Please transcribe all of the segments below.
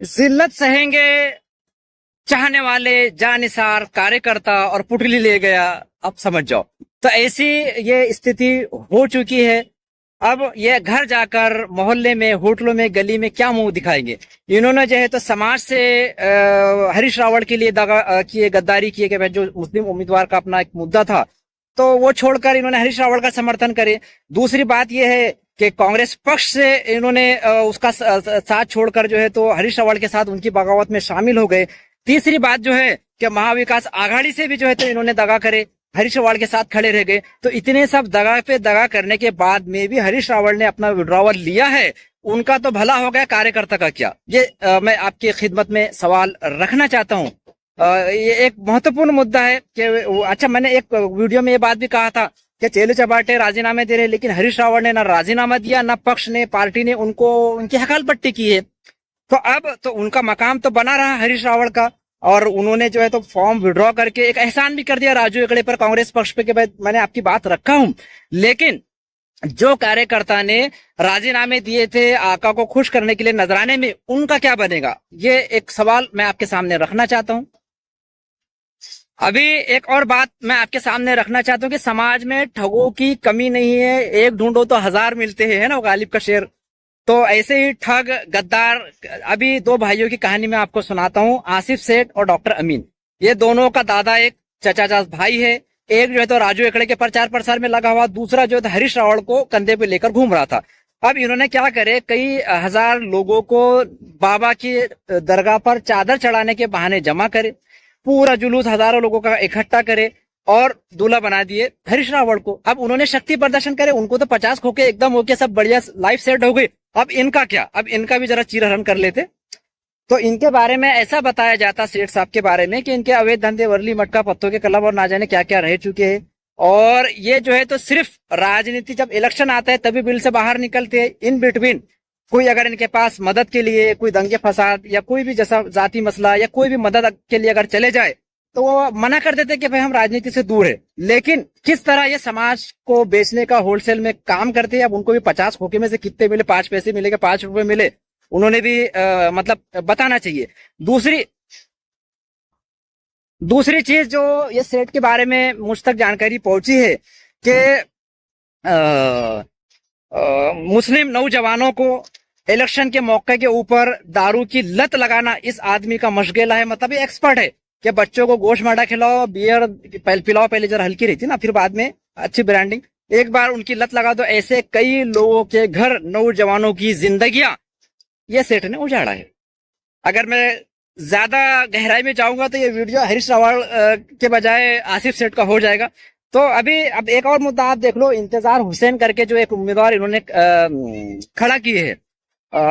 जिल्लत सहेंगे चाहने वाले, जानिसार कार्यकर्ता और पुटली ले गया। अब समझ जाओ, तो ऐसी ये स्थिति हो चुकी है। अब ये घर जाकर मोहल्ले में, होटलों में, गली में क्या मुंह दिखाएंगे। इन्होंने जो है तो समाज से हरीश रावल के लिए दगा किए, गद्दारी किए कि जो मुस्लिम उम्मीदवार का अपना एक मुद्दा था तो वो छोड़कर इन्होंने हरीश रावल का समर्थन करे। दूसरी बात यह है कि कांग्रेस पक्ष से इन्होंने उसका साथ छोड़कर जो है तो हरीश रावल के साथ उनकी बगावत में शामिल हो गए। तीसरी बात जो है कि महाविकास आघाड़ी से भी जो है तो इन्होंने दगा करे, हरीश रावल के साथ खड़े रह गए। तो इतने सब दगा पे दगा करने के बाद में भी हरीश रावल ने अपना विड्रॉवल लिया है। उनका तो भला हो गया, कार्यकर्ता का क्या। ये मैं आपकी खिदमत में सवाल रखना चाहता हूँ। ये एक महत्वपूर्ण मुद्दा है कि अच्छा, मैंने एक वीडियो में ये बात भी कहा था कि चेलू चपाटे राजीनामे दे रहे, लेकिन हरीश रावल ने ना राजीनामा दिया, ना पक्ष ने, पार्टी ने उनको उनकी हकालपट्टी की है। तो अब तो उनका मकाम तो बना रहा हरीश रावल का, और उन्होंने जो है तो फॉर्म विड्रॉ करके एक एहसान भी कर दिया राजू एकड़े पर, कांग्रेस पक्ष पे, कि भाई मैंने आपकी बात रखा हूं। लेकिन जो कार्यकर्ता ने राजीनामे दिए थे आका को खुश करने के लिए नजराने में, उनका क्या बनेगा, ये एक सवाल मैं आपके सामने रखना चाहता हूं। अभी एक और बात मैं आपके सामने रखना चाहता हूं कि समाज में ठगों की कमी नहीं है, एक ढूंढो तो हजार मिलते हैं, है ना गालिब का शेर। तो ऐसे ही ठग, गद्दार, अभी दो भाइयों की कहानी मैं आपको सुनाता हूं, आसिफ सेठ और डॉक्टर अमीन। ये दोनों का दादा एक चचाचा भाई है। एक जो है तो राजू एकड़े के प्रचार प्रसार में लगा हुआ, दूसरा जो है हरीश रावल को कंधे पे लेकर घूम रहा था। अब इन्होंने क्या करे, कई हजार लोगों को बाबा की दरगाह पर चादर चढ़ाने के बहाने जमा करे, पूरा जुलूस हजारों लोगों का इकट्ठा करे और दूल्हा बना दिए हरीश रावल को। अब उन्होंने शक्ति प्रदर्शन करे, उनको तो 50 खोके एकदम होके सब बढ़िया लाइफ सेट हो गई। अब इनका क्या, अब इनका भी जरा चीरहरण कर लेते। तो इनके बारे में ऐसा बताया जाता सेठ साहब के बारे में कि इनके अवैध धंधे, वर्ली मटका, पत्तों के क्लब और ना जाने क्या क्या रह चुके हैं। और ये जो है तो सिर्फ राजनीति, जब इलेक्शन आता है तभी बिल से बाहर निकलते हैं। इन बिटवीन कोई अगर इनके पास मदद के लिए, कोई दंगे फसाद या कोई भी जैसा जाति मसला या कोई भी मदद के लिए अगर चले जाए तो वो मना कर देते कि भाई हम राजनीति से दूर है। लेकिन किस तरह ये समाज को बेचने का होलसेल में काम करते हैं। अब उनको भी 50 खोखे में से कितने मिले, 5 पैसे मिले, 5 रुपए मिले, उन्होंने भी मतलब बताना चाहिए। दूसरी चीज जो ये सेठ के बारे में मुझ तक जानकारी पहुंची है कि मुस्लिम नौजवानों को इलेक्शन के मौके के ऊपर दारू की लत लगाना इस आदमी का मशगला है। मतलब ये एक्सपर्ट है कि बच्चों को गोश्त मांडा खिलाओ, बियर पिलाओ, पहले जरा हल्की रहती ना, फिर बाद में अच्छी ब्रांडिंग। एक बार उनकी लत लगा दो, ऐसे कई लोगों के घर, नौजवानों की जिंदगियां ये सेठ ने उजाड़ा है। अगर मैं ज्यादा गहराई में जाऊंगा तो ये वीडियो हरीश रावल के बजाय आसिफ सेठ का हो जाएगा। तो अब एक और मुद्दा आप देख लो, इंतजार हुसैन करके जो एक उम्मीदवार इन्होंने खड़ा किए है,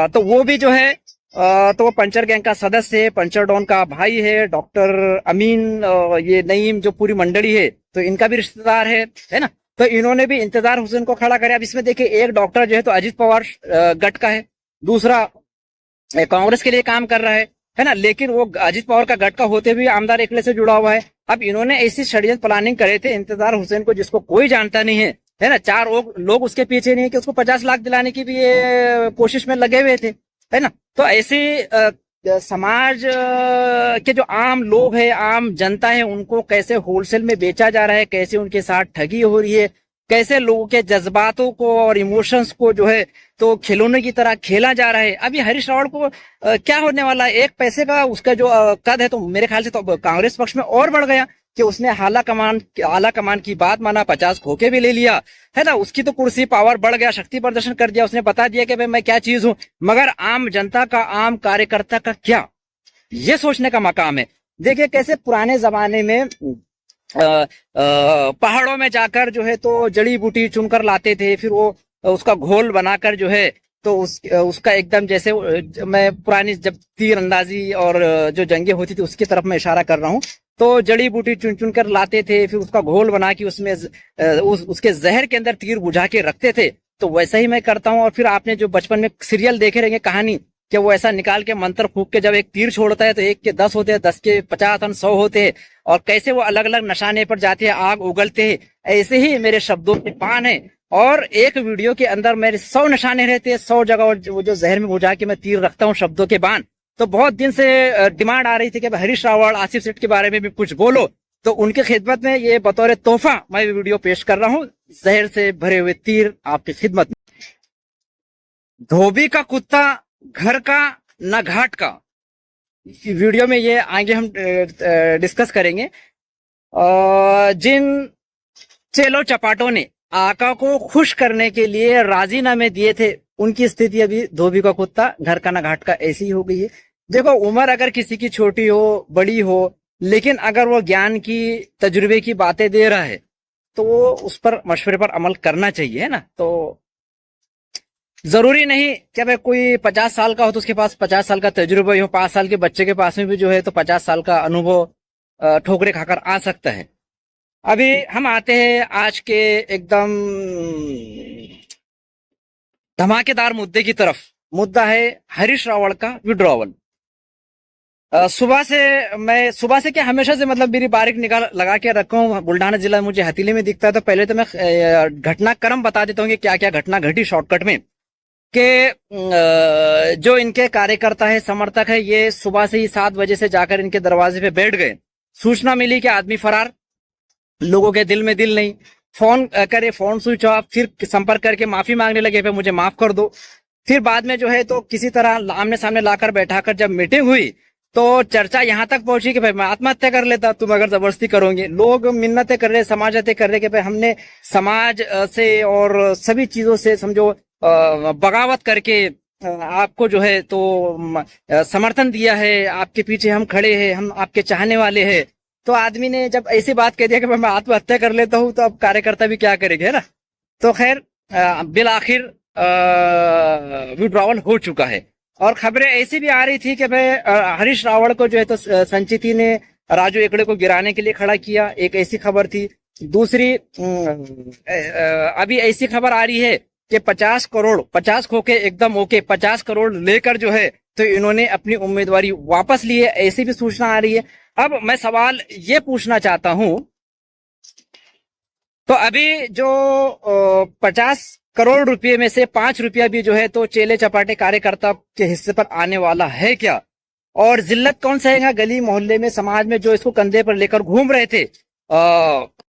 तो वो भी जो है तो वो पंचर गैंग का सदस्य है, पंचर डॉन का भाई है, डॉक्टर अमीन, ये नईम जो पूरी मंडली है तो इनका भी रिश्तेदार है ना। तो इन्होंने भी इंतजार हुसैन को खड़ा करे। अब इसमें देखिए, एक डॉक्टर जो है तो अजित पवार गट का है, दूसरा कांग्रेस के लिए काम कर रहा है ना। लेकिन वो अजित पवार का गट का होते हुए आमदार एकले से जुड़ा हुआ है। अब इन्होंने ऐसी षड्यंत्र प्लानिंग करे थे इंतजार हुसैन को, जिसको कोई जानता नहीं है ना। 4 लोग उसके पीछे नहीं है कि उसको 50 लाख दिलाने की भी ये कोशिश में लगे हुए थे, है ना। तो ऐसे समाज के जो आम लोग हैं, आम जनता है, उनको कैसे होलसेल में बेचा जा रहा है, कैसे उनके साथ ठगी हो रही है, कैसे लोगों के जज्बातों को और इमोशंस को जो है तो खिलौने की तरह खेला जा रहा है। अभी हरीश रावल को क्या होने वाला है, 1 पैसे का उसका जो कद है, तो मेरे ख्याल से तो कांग्रेस पक्ष में और बढ़ गया कि उसने आला कमान की बात माना, 50 खोके भी ले लिया, है ना। उसकी तो कुर्सी पावर बढ़ गया, शक्ति प्रदर्शन कर दिया, उसने बता दिया कि भाई मैं क्या चीज हूं। मगर आम जनता का, आम कार्यकर्ता का क्या, ये सोचने का मकाम है। देखिए कैसे पुराने जमाने में पहाड़ों में जाकर जो है तो जड़ी बूटी चुनकर लाते थे, फिर वो उसका घोल बनाकर जो है तो उसका एकदम, जैसे मैं पुरानी जब तीर अंदाजी और जो जंगे होती थी उसकी तरफ मैं इशारा कर रहा हूँ, तो जड़ी बूटी चुन चुन कर लाते थे, फिर उसका घोल बना के उसमें उसके जहर के अंदर तीर बुझा के रखते थे। तो वैसा ही मैं करता हूँ। और फिर आपने जो बचपन में सीरियल देखे रहेंगे कहानी, कि वो ऐसा निकाल के मंत्र फूक के जब एक तीर छोड़ता है तो 1 के 10 होते हैं, 10 के 50 और 100 होते हैं, और कैसे वो अलग अलग निशाने पर जाते हैं, आग उगलते हैं। ऐसे ही मेरे शब्दों के पान है, और एक वीडियो के अंदर मेरे 100 निशाने रहते हैं, 100 जगह वो जो जहर में बुझा के मैं तीर रखता हूँ शब्दों के बाण। तो बहुत दिन से डिमांड आ रही थी कि हरीश रावल, आसिफ सेठ के बारे में भी कुछ बोलो। तो उनके खिदमत में ये बतौर तोहफा मैं वीडियो पेश कर रहा हूँ, जहर से भरे हुए तीर आपकी खिदमत में। धोबी का कुत्ता घर का न घाट का, वीडियो में ये आगे हम डिस्कस करेंगे। जिन चेलो चपाटों ने आका को खुश करने के लिए राजीनामे दिए थे, उनकी स्थिति अभी धोबी का कुत्ता घर का ना घाट का ऐसी ही हो गई है। देखो, उम्र अगर किसी की छोटी हो बड़ी हो, लेकिन अगर वो ज्ञान की तजुर्बे की बातें दे रहा है तो उस पर मशवरे पर अमल करना चाहिए, है ना। तो जरूरी नहीं कि भाई कोई 50 साल का हो तो उसके पास 50 साल का तजुर्बा ही हो। 5 साल के बच्चे के पास में भी जो है तो 50 साल का अनुभव ठोकरे खाकर आ सकता है। अभी हम आते हैं आज के एकदम धमाकेदार मुद्दे की तरफ। मुद्दा है हरीश रावल का विड्रॉवल। सुबह से क्या, हमेशा से मतलब मेरी बारीक निगाह लगा के रखा हूँ। बुल्ढाना जिला मुझे हथीली में दिखता है, तो पहले तो मैं घटनाक्रम बता देता हूँ कि क्या क्या घटना घटी शॉर्टकट में। कि जो इनके कार्यकर्ता है, समर्थक है, ये सुबह से ही 7 बजे से जाकर इनके दरवाजे पे बैठ गए। सूचना मिली कि आदमी फरार, लोगों के दिल में दिल नहीं। फोन करे, फोन स्विच ऑफ, फिर संपर्क करके माफी मांगने लगे, पे मुझे माफ कर दो। फिर बाद में जो है तो किसी तरह आमने सामने लाकर बैठाकर जब मीटिंग हुई तो चर्चा यहां तक पहुंची कि भाई मैं आत्महत्या कर लेता तुम अगर जबरदस्ती करोगे। लोग मिन्नतें कर रहे, समाजतें कर रहे कि भाई हमने समाज से और सभी चीजों से समझो बगावत करके आपको जो है तो समर्थन दिया है, आपके पीछे हम खड़े हैं, हम आपके चाहने वाले हैं। तो आदमी ने जब ऐसी बात कह दिया कि मैं आत्महत्या कर लेता हूं, तो अब कार्यकर्ता भी क्या करेंगे, है ना। तो खैर बिल आखिर विड्रॉवल हो चुका है। और खबरें ऐसी भी आ रही थी कि भाई हरीश रावल को जो है तो संचिति ने राजू एकड़े को गिराने के लिए खड़ा किया, एक ऐसी खबर थी। दूसरी अभी ऐसी खबर आ रही है कि 50 करोड़, 50 खोके एकदम ओके, 50 करोड़ लेकर जो है तो इन्होंने अपनी उम्मीदवारी वापस ली है, ऐसी भी सूचना आ रही है। अब मैं सवाल ये पूछना चाहता हूं, तो अभी जो 50 करोड़ रुपए में से 5 रुपया भी जो है तो चेले चपाटे कार्यकर्ता के हिस्से पर आने वाला है क्या? और जिल्लत कौन सहेगा गली मोहल्ले में, समाज में, जो इसको कंधे पर लेकर घूम रहे थे